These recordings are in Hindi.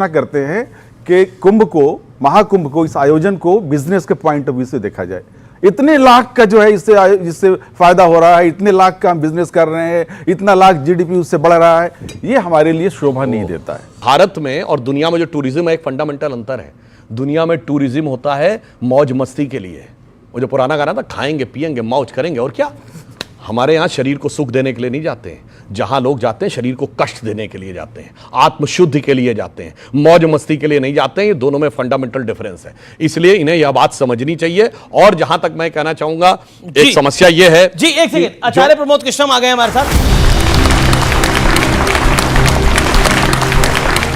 करते हैं कि कुंभ को, महाकुंभ को, इस आयोजन को बिजनेस के पॉइंट ऑफ व्यू से देखा जाए। इतने लाख का जो है इससे फायदा हो रहा है, इतने लाख का हम बिजनेस कर रहे हैं, इतना लाख जीडीपी उससे बढ़ रहा है, ये हमारे लिए शोभा नहीं देता है। भारत में और दुनिया में जो टूरिज्म है, एक फंडामेंटल अंतर है। दुनिया में टूरिज्म होता है मौज मस्ती के लिए, वो जो पुराना गाना था, खाएंगे पिएंगे मौज करेंगे, और क्या। हमारे यहाँ शरीर को सुख देने के लिए नहीं जाते हैं, जहां लोग जाते हैं शरीर को कष्ट देने के लिए जाते हैं, आत्मशुद्धि के लिए जाते हैं, मौज मस्ती के लिए नहीं जाते हैं। ये दोनों में फंडामेंटल डिफरेंस है, इसलिए इन्हें यह बात समझनी चाहिए। और जहां तक मैं कहना चाहूंगा, एक समस्या यह है जी, एक सेकंड, आचार्य प्रमोद कृष्णम आ गए हमारे साथ।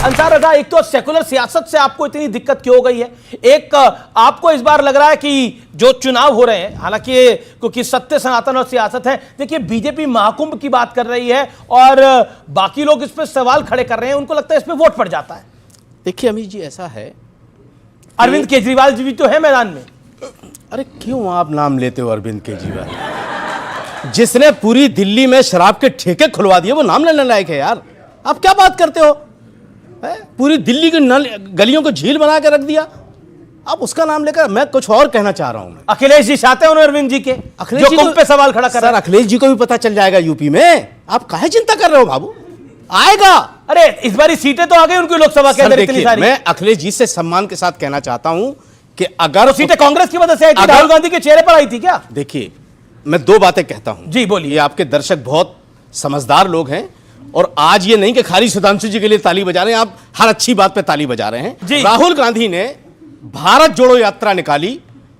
अंसार रजा, एक तो सेकुलर सियासत से आपको इतनी दिक्कत क्यों हो गई है? एक आपको इस बार लग रहा है कि जो चुनाव हो रहे हैं, हालांकि क्योंकि सत्य सनातन और सियासत है, देखिए बीजेपी महाकुंभ की बात कर रही है और बाकी लोग इस पर सवाल खड़े कर रहे हैं, उनको लगता है इस पर वोट पड़ जाता है। देखिए अमीश जी, ऐसा है, अरविंद केजरीवाल जी भी तो है मैदान में। अरे क्यों आप नाम लेते हो अरविंद केजरीवाल? जिसने पूरी दिल्ली में शराब के ठेके खुलवा दिए, वो नाम लेने लायक है यार। आप क्या बात करते हो? पूरी दिल्ली की गलियों को झील बना के रख दिया, आप उसका नाम लेकर। मैं कुछ और कहना चाह रहा हूं। अखिलेश जी चाहते हैं अरविंद जी के, अखिलेश जी पे सवाल खड़ा कर रहे हैं। अखिलेश जी को भी पता चल जाएगा यूपी में, आप काहे चिंता कर रहे हो बाबू? आएगा। अरे इस बारी सीटें तो आ गई उनकी लोकसभा के अंदर इतनी सारी। मैं अखिलेश जी से सम्मान के साथ कहना चाहता हूं कि अगर सीटें कांग्रेस की वजह से आई थी, राहुल गांधी के चेहरे पर आई थी क्या? देखिए, मैं दो बातें कहता हूं जी, बोलिए। आपके दर्शक बहुत समझदार लोग हैं, और आज ये नहीं कि खाली सुधांशु जी के लिए ताली बजा रहे हैं, आप हर अच्छी बात पे ताली बजा रहे हैं। राहुल गांधी ने भारत जोड़ो यात्रा निकाली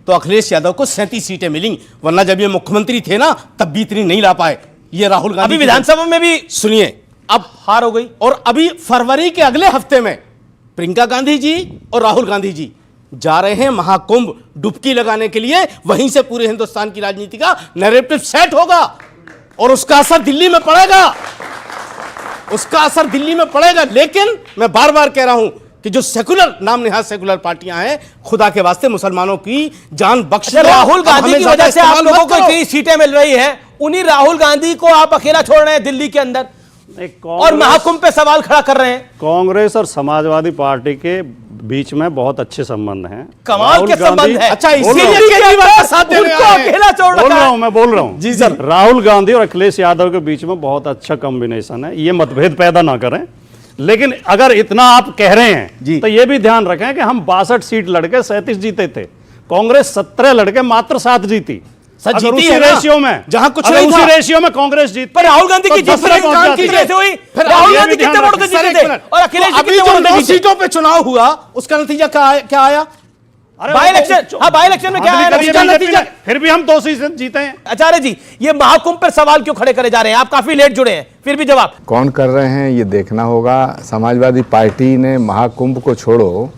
तो अखिलेश यादव को 37 सीटें मिली, वरना जब ये मुख्यमंत्री थे ना तब भी इतनी नहीं ला पाए। ये राहुल गांधी, अभी विधानसभा में भी सुनिए, अब हार हो गई। और अभी फरवरी के अगले हफ्ते में प्रियंका गांधी जी और राहुल गांधी जी जा रहे हैं महाकुंभ डुबकी लगाने के लिए। वहीं से पूरे हिंदुस्तान की राजनीति का नैरेटिव सेट होगा और उसका असर दिल्ली में पड़ेगा, उसका असर दिल्ली में पड़ेगा। लेकिन मैं बार बार कह रहा हूं कि जो सेकुलर, नाम निहाद सेकुलर पार्टियां हैं, खुदा के वास्ते मुसलमानों की जान बख्श। राहुल गांधी की वजह से आप लोगों को इतनी सीटें मिल रही है, उन्हीं राहुल गांधी को आप अकेला छोड़ रहे हैं दिल्ली के अंदर और महाकुंभ पे सवाल खड़ा कर रहे हैं। कांग्रेस और समाजवादी पार्टी के बीच में बहुत अच्छे संबंध हैं, कमाल के संबंध है। अच्छा, इसीलिए केजरीवाल का साथ दे रहे हैं। अकेला छोड़ बोल रहा हूं, मैं बोल रहा हूं जी सर। राहुल गांधी और अखिलेश यादव के बीच में बहुत अच्छा कॉम्बिनेशन है, ये मतभेद पैदा ना करें। लेकिन अगर इतना आप कह रहे हैं तो ये भी ध्यान रखें कि हम 62 सीट लड़के 37 जीते थे, कांग्रेस 17 लड़के मात्र 7 जीती। उसी रेशियो में, जहां कुछ नहीं था, उसी रेशियो में कांग्रेस जीत। पर राहुल गांधी की जीत हुई, राहुल गांधी कितने वोट से जीते थे और अखिलेश जी कितने वोट से जीते? सीटों पे चुनाव हुआ, उसका नतीजा क्या आया? बाई इलेक्शन, हाँ बाई इलेक्शन में क्या आया नतीजा? फिर भी हम 2 सीट जीते हैं। आचार्य जी, ये महाकुंभ पर सवाल क्यों खड़े करे जा रहे हैं? आप काफी लेट जुड़े हैं, फिर भी जवाब कौन कर रहे हैं ये देखना होगा। समाजवादी पार्टी ने महाकुंभ को छोड़ो,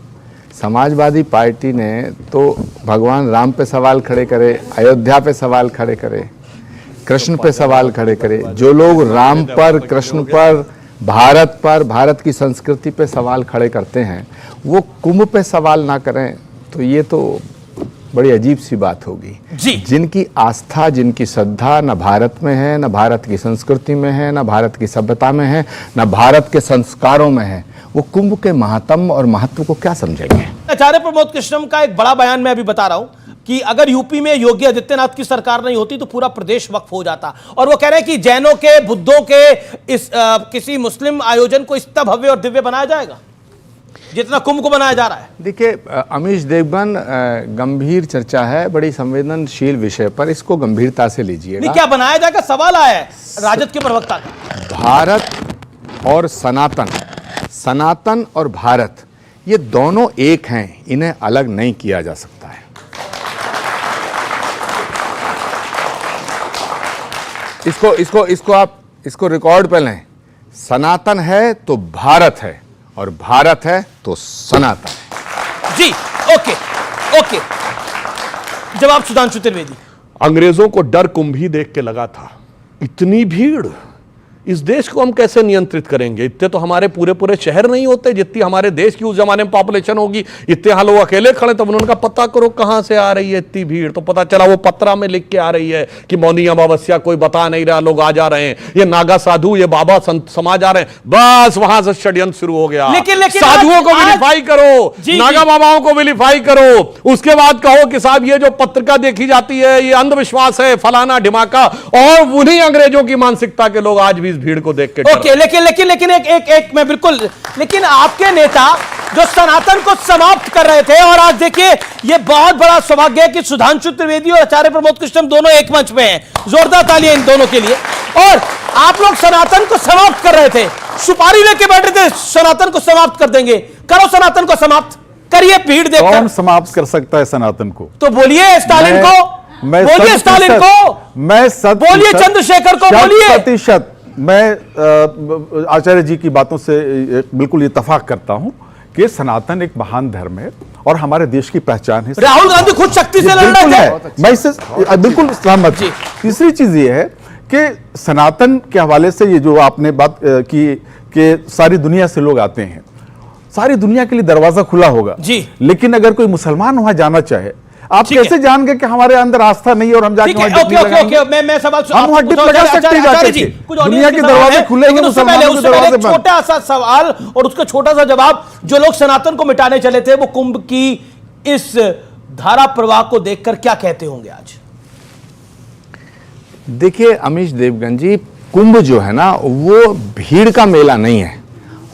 समाजवादी पार्टी ने तो भगवान राम पे सवाल खड़े करे, अयोध्या पे सवाल खड़े करे, कृष्ण पे सवाल खड़े करे। जो लोग राम पर, कृष्ण पर, भारत पर, भारत की संस्कृति पे सवाल खड़े करते हैं, वो कुंभ पे सवाल ना करें तो ये तो बड़ी अजीब सी बात होगी। जिनकी आस्था, जिनकी श्रद्धा न भारत में है, न भारत की संस्कृति में है, न भारत की सभ्यता में है, न भारत के संस्कारों में है, वो कुंभ के महात्म और महत्व को क्या समझेंगे? आचार्य प्रमोद कृष्णम का एक बड़ा बयान मैं अभी बता रहा हूं कि अगर यूपी में योगी आदित्यनाथ की सरकार नहीं होती तो पूरा प्रदेश वक्फ हो जाता, और वो कह रहे हैं कि जैनों के, बुद्धों के इस किसी मुस्लिम आयोजन को इतना भव्य और दिव्य बनाया जाएगा जितना कुंभ को बनाया जा रहा है। देखिए अमीश देवगन, गंभीर चर्चा है, बड़ी संवेदनशील विषय पर, इसको गंभीरता से लीजिएगा। क्या बनाया जाएगा, सवाल आया है राजद के प्रवक्ता का। भारत और सनातन, सनातन और भारत, ये दोनों एक हैं, इन्हें अलग नहीं किया जा सकता है। इसको आप रिकॉर्ड पे लें। सनातन है तो भारत है, और भारत है तो सनातन है। जी, ओके। जवाब सुधांशु त्रिवेदी। अंग्रेजों को डर कुंभ ही देख के लगा था। इतनी भीड़, इस देश को हम कैसे नियंत्रित करेंगे? इतने तो हमारे पूरे पूरे शहर नहीं होते जितनी हमारे देश की उस जमाने में पॉपुलेशन होगी। इतने यहाँ लोग अकेले खड़े, तब उन्होंने कहा पता करो कहां से आ रही है इतनी भीड़, तो पता चला वो पत्रा में लिख के आ रही है कि मौनी अमावस्या कोई बता नहीं रहा, लोग आ जा रहे हैं, ये नागा साधु, ये बाबा समाज आ रहे हैं। बस वहां से षड्यंत्र शुरू हो गया। लेकिन साधुओं को विलिफाई करो, नागा बाबाओं को विलिफाई करो, उसके बाद कहो कि साहब ये जो पत्रिका देखी जाती है ये अंधविश्वास है, फलाना ढिमाका, और उन्हीं अंग्रेजों की मानसिकता के लोग आज भी इस भीड़ को देख के ओके, लेकिन एक मैं बिल्कुल, लेकिन आपके नेता जो सनातन को समाप्त कर रहे थे, और आज देखिए ये बहुत बड़ा सौभाग्य है कि सुधांशु त्रिवेदी और आचार्य प्रमोद कृष्णम दोनों एक मंच में हैं। जोरदार तालियां इन दोनों के लिए। और आप लोग सनातन को समाप्त कर रहे थे, सुपारी लेके बैठे थे सनातन को समाप्त कर देंगे। करो सनातन को समाप्त, करिए भीड़ देखकर। कौन समाप्त कर सकता है सनातन को? तो बोलिए स्टालिन को, बोलिए स्टालिन को, मैं बोलिए चंद्रशेखर को, बोलिए। प्रतिशत मैं आचार्य जी की बातों से बिल्कुल इत्तेफाक करता हूं कि सनातन एक महान धर्म है और हमारे देश की पहचान है। राहुल गांधी खुद शक्ति से लड़ बिल्कुल रहे है, मैं इससे बिल्कुल सहमत हूं। तीसरी चीज ये है कि सनातन के हवाले से ये जो आपने बात की कि सारी दुनिया से लोग आते हैं, सारी दुनिया के लिए दरवाजा खुला होगा जी। लेकिन अगर कोई मुसलमान वहां जाना चाहे, आप कैसे जान गए कि हमारे अंदर आस्था नहीं है और हम जाके वहां डिप नहीं लगाएंगे? मैं सवाल हम वहां डिप लगा सकते हैं जाके। दुनिया के दरवाजे खुले हुए, मुसलमानों के दरवाजे बंद। छोटा सा सवाल और उसका छोटा सा जवाब। जो लोग सनातन को मिटाने चले थे वो कुंभ की इस धारा प्रवाह को देखकर क्या कहते होंगे आज? देखिए अमीश देवगन जी, कुंभ जो है ना वो भीड़ का मेला नहीं है,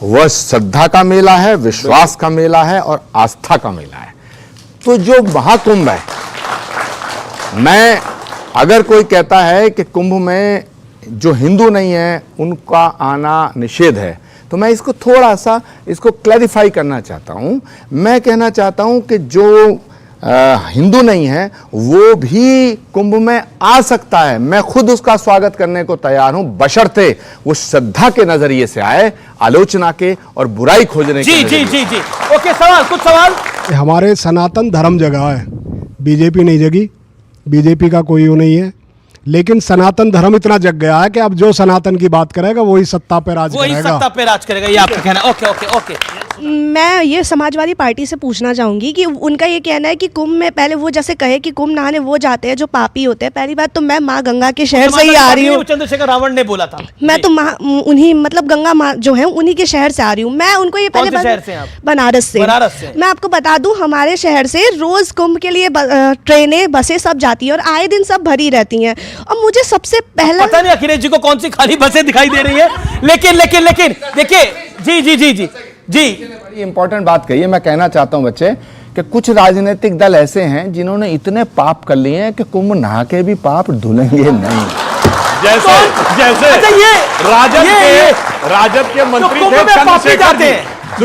वह श्रद्धा का मेला है, विश्वास का मेला है और आस्था का मेला है। तो जो महाकुंभ है, मैं अगर कोई कहता है कि कुंभ में जो हिंदू नहीं है उनका आना निषेध है, तो मैं इसको थोड़ा सा इसको क्लैरिफाई करना चाहता हूं। मैं कहना चाहता हूं कि जो हिंदू नहीं है वो भी कुंभ में आ सकता है। मैं खुद उसका स्वागत करने को तैयार हूं, बशर्ते वो श्रद्धा के नजरिए से आए, आलोचना के और बुराई खोजने के जी। ओके, सवाल, कुछ सवाल। हमारे सनातन धर्म जगह है, बीजेपी नहीं जगी, बीजेपी का कोई वो नहीं है, लेकिन सनातन धर्म इतना जग गया है कि अब जो सनातन की बात करेगा वही सत्ता पे राज करेगा। वही सत्ता पे राज करेगा, ये आपका कहना। ओके। मैं ये समाजवादी पार्टी से पूछना चाहूंगी कि उनका ये कहना है कि कुंभ में पहले वो जैसे कहे कि कुंभ नहाने वो जाते हैं जो पापी होते हैं। पहली बात तो मैं माँ गंगा के शहर से ही आ रही हूँ। चंद्रशेखर रावण ने बोला था। मैं तो उन्हीं मतलब गंगा माँ जो है उन्हीं के शहर से आ रही हूँ। मैं उनको ये पहले बनारस से। मैं आपको बता दूं हमारे शहर से रोज कुंभ के लिए ट्रेनें बसें सब जाती है और आए दिन सब भरी रहती हैं। और मुझे सबसे पहला पता नहीं अखिलेश जी को कौन सी खाली बसें दिखाई दे रही है, लेकिन देखिए जी बड़ी इंपॉर्टेंट बात कही है। मैं कहना चाहता हूं बच्चे कि कुछ राजनीतिक दल ऐसे हैं जिन्होंने इतने पाप कर लिए हैं कि कुंभ नहा के भी पाप धुलेंगे नहीं। जैसे राजद के मंत्री थे चंद्रशेखर जी,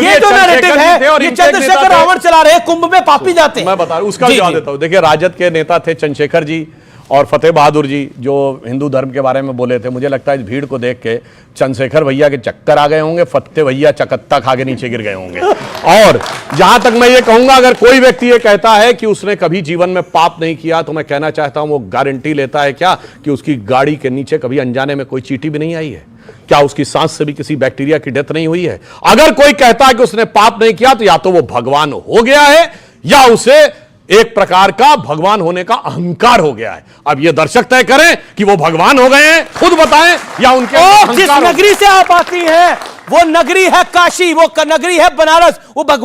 ये जो नैरेटिव है ये चंद्रशेखर रावण चला रहे हैं, कुंभ में पापी जाते हैं। मैं बता रहा हूं, उसका जवाब देता हूं। देखिए राजद के नेता थे चंद्रशेखर जी और फतेह बहादुर जी, जो हिंदू धर्म के बारे में बोले थे। मुझे लगता है इस भीड़ को देख के चंद्रशेखर भैया के चक्कर आ गए होंगे, फतेह भैया चकत्ता खा के नीचे गिर गए होंगे। और जहां तक मैं ये कहूंगा, अगर कोई व्यक्ति ये कहता है कि उसने कभी जीवन में पाप नहीं किया, तो मैं कहना चाहता हूं वो गारंटी लेता है क्या कि उसकी गाड़ी के नीचे कभी अनजाने में कोई चींटी भी नहीं आई है? क्या उसकी सांस से भी किसी बैक्टीरिया की डेथ नहीं हुई है? अगर कोई कहता है कि उसने पाप नहीं किया, तो या तो वो भगवान हो गया है या उसे एक प्रकार का भगवान होने का अहंकार हो गया है। अब ये दर्शक तय करें कि वो भगवान हो गए हैं, खुद बताएं, या उनके जिस नगरी से आप आती हैं वो नगरी है काशी, वो नगरी है बनारस, वो भगवान